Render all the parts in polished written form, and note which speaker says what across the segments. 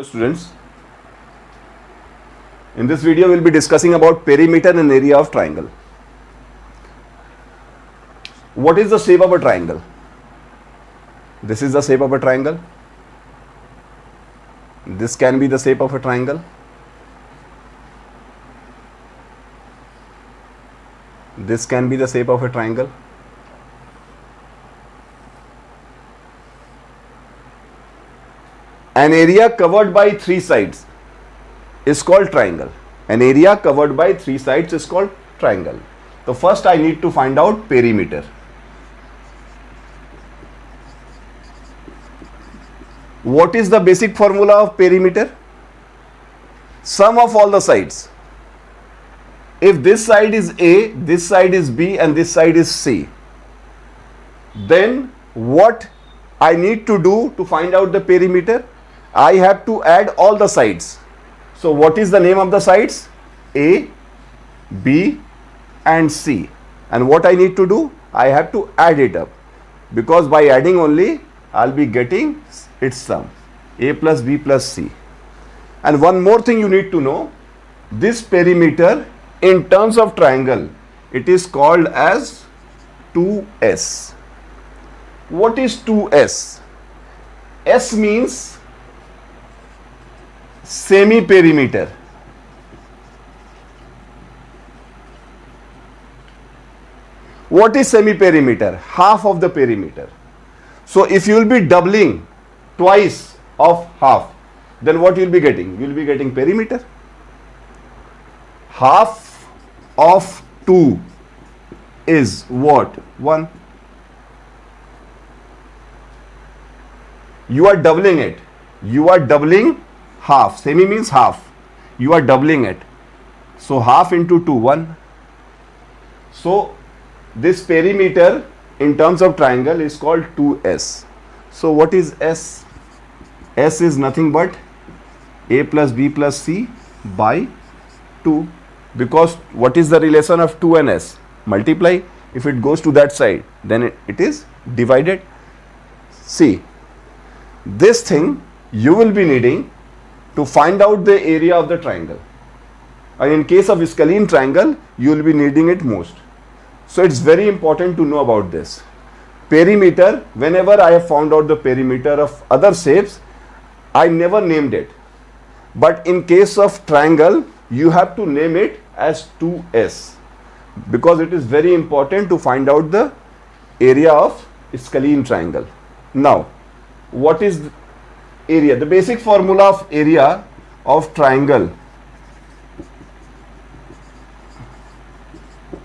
Speaker 1: Students, in this video we'll be discussing about perimeter and area of triangle. What is the shape of a triangle? This is the shape of a triangle. This can be the shape of a triangle. This can be the shape of a triangle. An area covered by three sides is called triangle. An area covered by three sides is called triangle. So first I need to find out perimeter. What is the basic formula of perimeter? Sum of all the sides. If this side is A, this side is B and this side is C, then what I need to do to find out the perimeter? I have to add all the sides. So what is the name of the sides? A, B and C. And what I need to do? I have to add it up, because by adding only I'll be getting its sum, A plus B plus C. And one more thing you need to know, this perimeter in terms of triangle, it is called as 2S. What is 2S? S means semi-perimeter. What is semi-perimeter? Half of the perimeter. So if you will be doubling twice of half, then what you will be getting? You will be getting perimeter. Half of 2 is what? 1. You are doubling it. You are doubling half. Semi means half. You are doubling it. So half into 2, 1. So this perimeter in terms of triangle is called 2S. So what is S? S is nothing but A plus B plus C by 2. Because what is the relation of 2 and S? Multiply. If it goes to that side, then it is divided. See, this thing you will be needing to find out the area of the triangle. And in case of scalene triangle, you will be needing it most. So it's very important to know about this. Perimeter, whenever I have found out the perimeter of other shapes, I never named it. But in case of triangle, you have to name it as 2S, because it is very important to find out the area of scalene triangle. Now, what is the area? The basic formula of area of triangle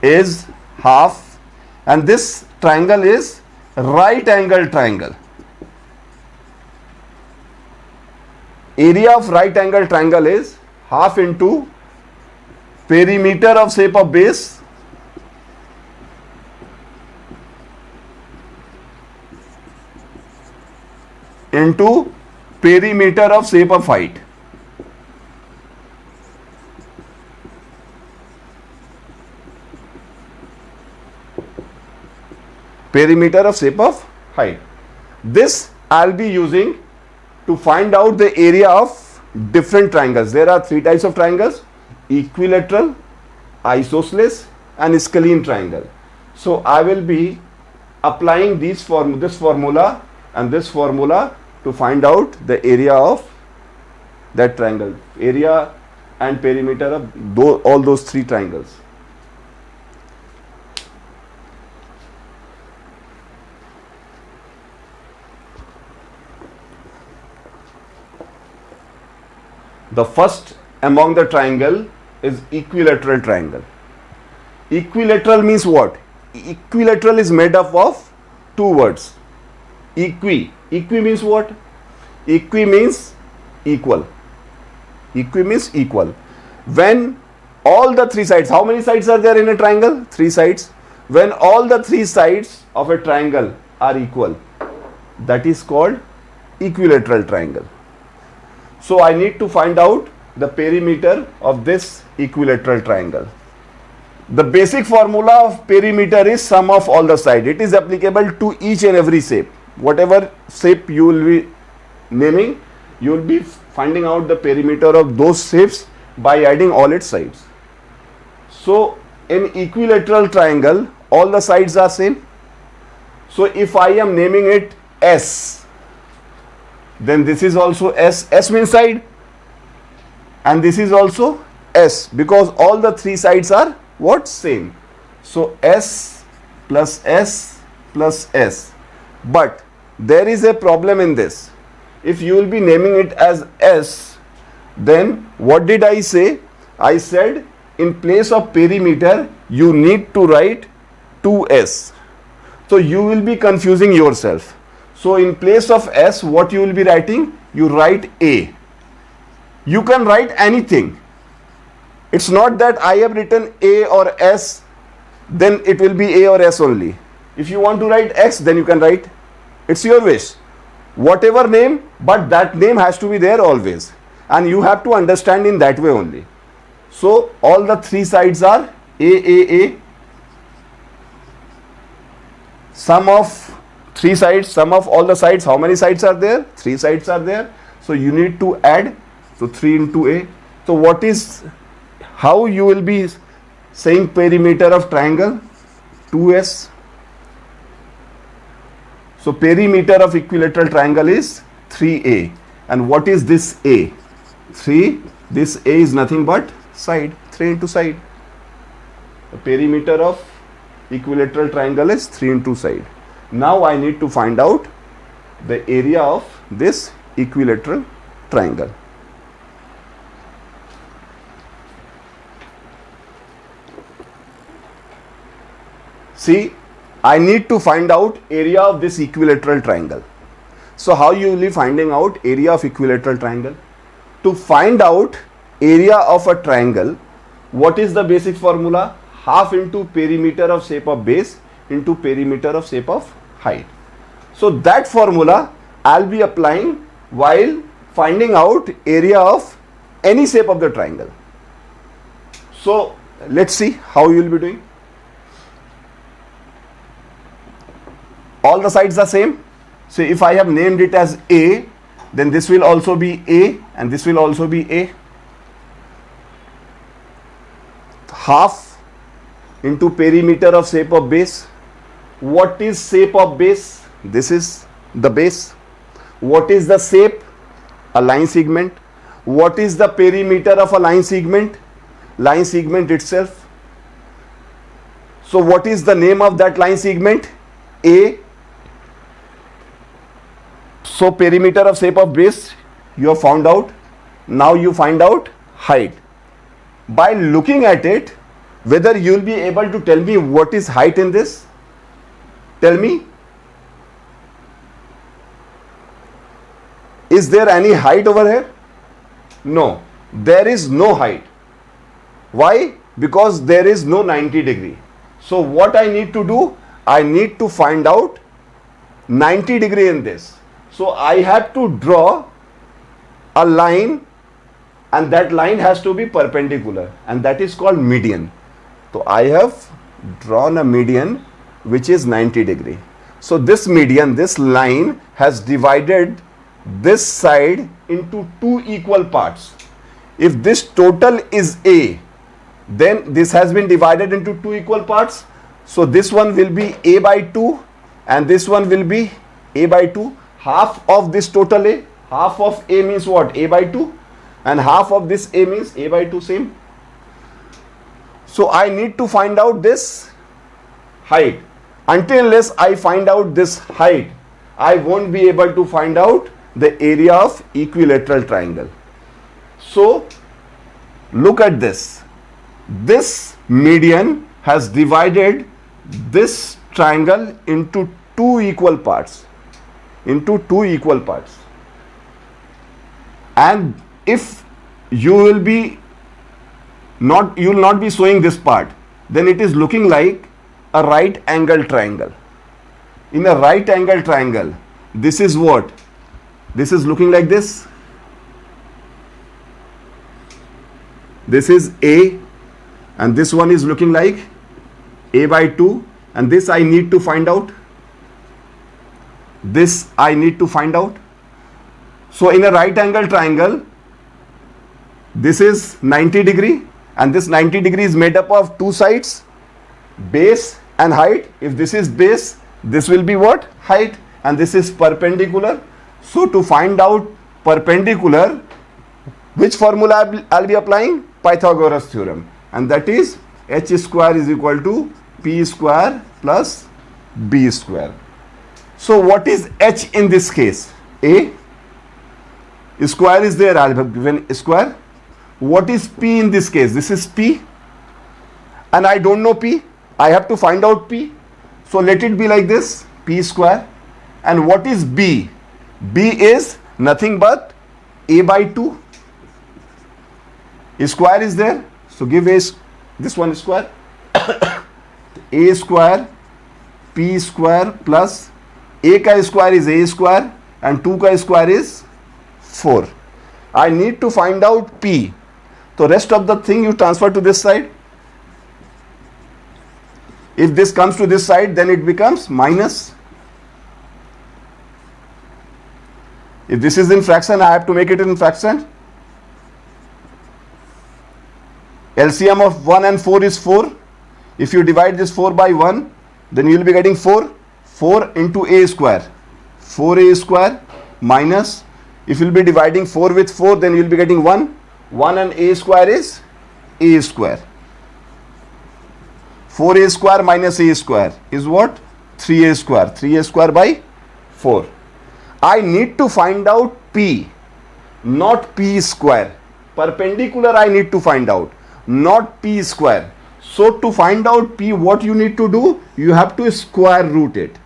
Speaker 1: is half, and this triangle is right angle triangle. Area of right angle triangle is half into perimeter of shape of base into perimeter of shape of height. Perimeter of shape of height. This I'll be using to find out the area of different triangles. There are three types of triangles: equilateral, isosceles and scalene triangle. So I will be applying this formula and this formula to find out the area of that triangle, area and perimeter of all those three triangles. The first among the triangle is equilateral triangle. Equilateral means what? Equilateral is made up of two words. Equi means what? Equi means equal. Equi means equal. When all the three sides, how many sides are there in a triangle? Three sides. When all the three sides of a triangle are equal, that is called equilateral triangle. So I need to find out the perimeter of this equilateral triangle. The basic formula of perimeter is sum of all the sides. It is applicable to each and every shape. Whatever shape you will be naming, you will be finding out the perimeter of those shapes by adding all its sides. So in equilateral triangle, all the sides are same. So if I am naming it S, then this is also S. S means side, and this is also S, because all the three sides are what? Same. So S plus S plus S. But there is a problem in this. If you will be naming it as S, then what did I say? I said in place of perimeter you need to write 2S. So you will be confusing yourself. So in place of S, what you will be writing? You write A. You can write anything. It's not that I have written A or S, then it will be A or S only. If you want to write X, then you can write. It's your wish. Whatever name, but that name has to be there always. And you have to understand in that way only. So all the three sides are A. Sum of three sides, sum of all the sides. How many sides are there? Three sides are there. So you need to add. So 3 into A. So what is, how you will be saying perimeter of triangle? 2S. So perimeter of equilateral triangle is 3A. And what is this A? 3. This A is nothing but side. 3 into side. The perimeter of equilateral triangle is 3 into side. Now I need to find out the area of this equilateral triangle. See, I need to find out area of this equilateral triangle. So how you will be finding out area of equilateral triangle? To find out area of a triangle, what is the basic formula? Half into perimeter of shape of base into perimeter of shape of height. So that formula I'll be applying while finding out area of any shape of the triangle. So let's see how you will be doing. All the sides are same. So if I have named it as A, then this will also be A and this will also be A. Half into perimeter of shape of base. What is shape of base? This is the base. What is the shape? A line segment. What is the perimeter of a line segment? Line segment itself. So what is the name of that line segment? A. So perimeter of shape of base you have found out. Now you find out height. By looking at it, whether you will be able to tell me what is height in this? Tell me. Is there any height over here? No. There is no height. Why? Because there is no 90 degree. So what I need to do? I need to find out 90 degree in this. So I have to draw a line, and that line has to be perpendicular, and that is called median. So I have drawn a median which is 90 degree. So this median, this line has divided this side into two equal parts. If this total is A, then this has been divided into two equal parts. So this one will be A by 2 and this one will be A by 2. Half of this total A, half of A means what? A by 2, and half of this A means A by 2, same. So I need to find out this height. Until unless I find out this height, I won't be able to find out the area of equilateral triangle. So look at this. This median has divided this triangle into two equal parts. And if you will not be showing this part, then it is looking like a right angle triangle. In a right angle triangle, this is what? This is looking like this. This is A, and this one is looking like A by 2, and this I need to find out. This I need to find out. So in a right angle triangle, this is 90 degree and this 90 degree is made up of two sides, base and height. If this is base, this will be what? Height, and this is perpendicular. So to find out perpendicular, which formula I'll be applying? Pythagoras theorem, and that is h square is equal to p square plus b square. So what is h in this case? A square is there, I'll have given square. What is p in this case? This is p, and I don't know p. I have to find out p. So let it be like this, p square. And what is b? B is nothing but a by 2. A square is there, so give a, this one square. A square p square plus a ka square is a square and 2 ka square is 4. I need to find out p. So rest of the thing you transfer to this side. If this comes to this side, then it becomes minus. If this is in fraction, I have to make it in fraction. LCM of 1 and 4 is 4. If you divide this 4 by 1, then you will be getting 4. 4 into a square. 4a square minus, if you will be dividing 4 with 4, then you will be getting 1. 1 and a square is a square. 4a square minus a square is what? 3a square. 3a square by 4. I need to find out p, not p square. Perpendicular I need to find out, not p square. So to find out p, what you need to do? You have to square root it.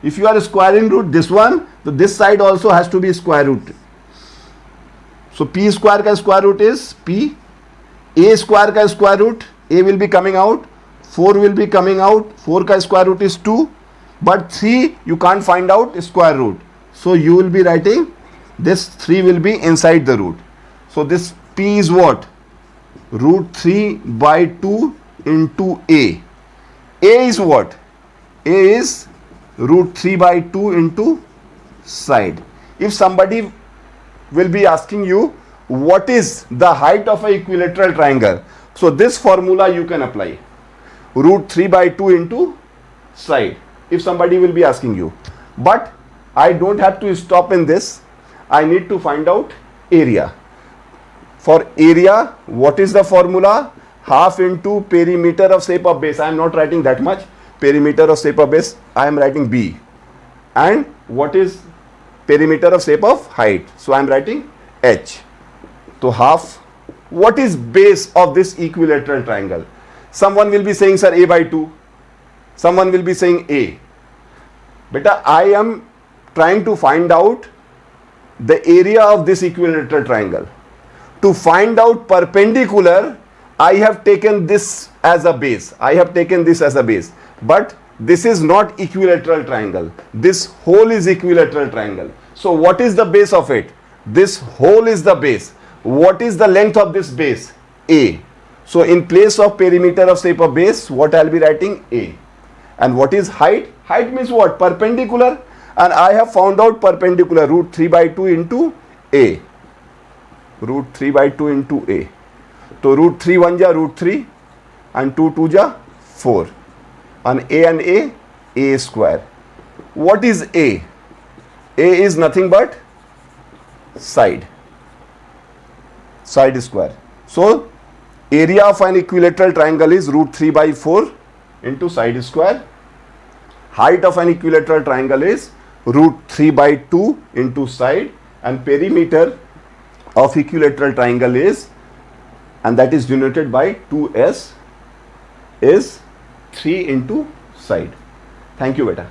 Speaker 1: If you are squaring root this one, so this side also has to be square root. So p square ka square root is p. A square ka square root, a will be coming out, 4 will be coming out, 4 ka square root is 2, but 3 you can't find out square root. So you will be writing this 3 will be inside the root. So this p is what? Root 3 by 2 into a. A is what? A is root 3 by 2 into side. If somebody will be asking you what is the height of an equilateral triangle, so this formula you can apply. Root 3 by 2 into side. If somebody will be asking you. But I don't have to stop in this. I need to find out area. For area, what is the formula? Half into perimeter of shape of base. I am not writing that much. Perimeter of shape of base, I am writing b. And what is perimeter of shape of height? So I am writing h. So half. What is base of this equilateral triangle? Someone will be saying, sir, a by 2. Someone will be saying a. Beta, I am trying to find out the area of this equilateral triangle. To find out perpendicular, I have taken this as a base. I have taken this as a base. But this is not equilateral triangle. This whole is equilateral triangle. So what is the base of it? This whole is the base. What is the length of this base? A. So in place of perimeter of shape of base, what I will be writing? A. And what is height? Height means what? Perpendicular. And I have found out perpendicular, root 3 by 2 into a. Root 3 by 2 into a. So root 3 1 ja root 3 and 2 2 ja 4. And a square. What is a? A is nothing but side. Side square. So area of an equilateral triangle is root 3 by 4 into side square. Height of an equilateral triangle is root 3 by 2 into side, and perimeter of equilateral triangle is, and that is denoted by 2s, is 3 into side. Thank you, beta.